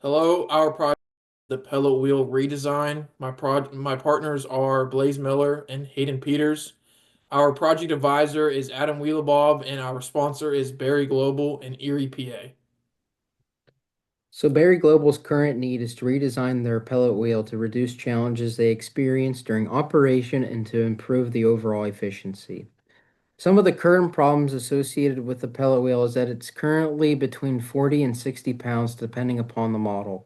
Hello, our project, the Pellet Wheel redesign. My partners are Blaise Miller and Haden Peters. Our project advisor is Adam Wielobob, and our sponsor is Berry Global in Erie, PA. So Berry Global's current need is to redesign their pellet wheel to reduce challenges they experience during operation and to improve the overall efficiency. Some of the current problems associated with the pellet wheel is that it's currently between 40 and 60 pounds depending upon the model.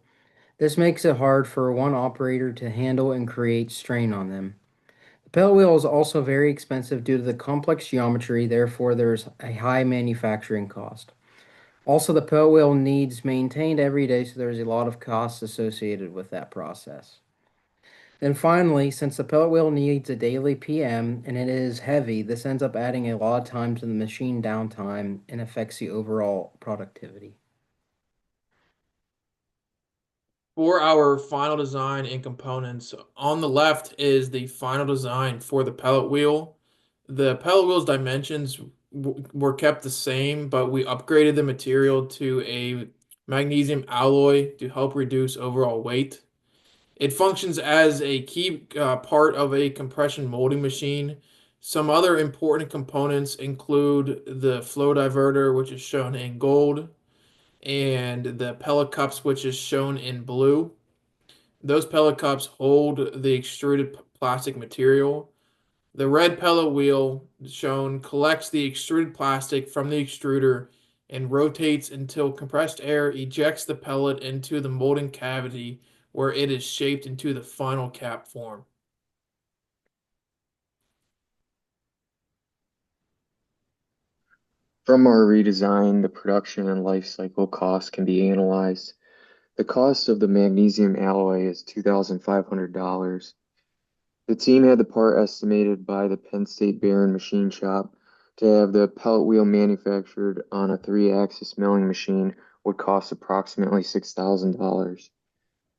This makes it hard for one operator to handle and create strain on them. The pellet wheel is also very expensive due to the complex geometry, therefore there's a high manufacturing cost. Also, the pellet wheel needs maintained every day, so there's a lot of costs associated with that process. Then finally, since the pellet wheel needs a daily PM and it is heavy, this ends up adding a lot of time to the machine downtime and affects the overall productivity. For our final design and components, on the left is the final design for the pellet wheel. The pellet wheel's dimensions were kept the same, but we upgraded the material to a magnesium alloy to help reduce overall weight. It functions as a key part of a compression molding machine. Some other important components include the flow diverter, which is shown in gold, and the pellet cups, which is shown in blue. Those pellet cups hold the extruded plastic material. The red pellet wheel shown collects the extruded plastic from the extruder and rotates until compressed air ejects the pellet into the molding cavity where it is shaped into the final cap form. From our redesign, the production and life cycle costs can be analyzed. The cost of the magnesium alloy is $2,500. The team had the part estimated by the Penn State Barron machine shop to have the pellet wheel manufactured on a three-axis milling machine would cost approximately $6,000.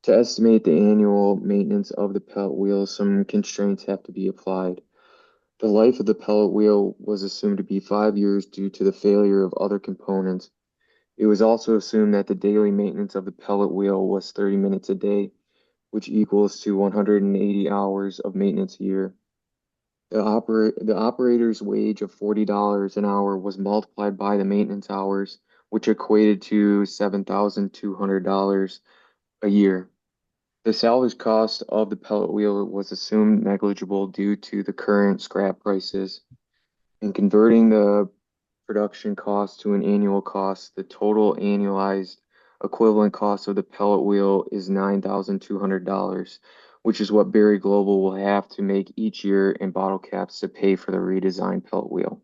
To estimate the annual maintenance of the pellet wheel, some constraints have to be applied. The life of the pellet wheel was assumed to be 5 years due to the failure of other components. It was also assumed that the daily maintenance of the pellet wheel was 30 minutes a day, which equals to 180 hours of maintenance a year. The operator's wage of $40 an hour was multiplied by the maintenance hours, which equated to $7,200 a year. The salvage cost of the pellet wheel was assumed negligible due to the current scrap prices. In converting the production cost to an annual cost, the total annualized equivalent cost of the pellet wheel is $9,200, which is what Berry Global will have to make each year in bottle caps to pay for the redesigned pellet wheel.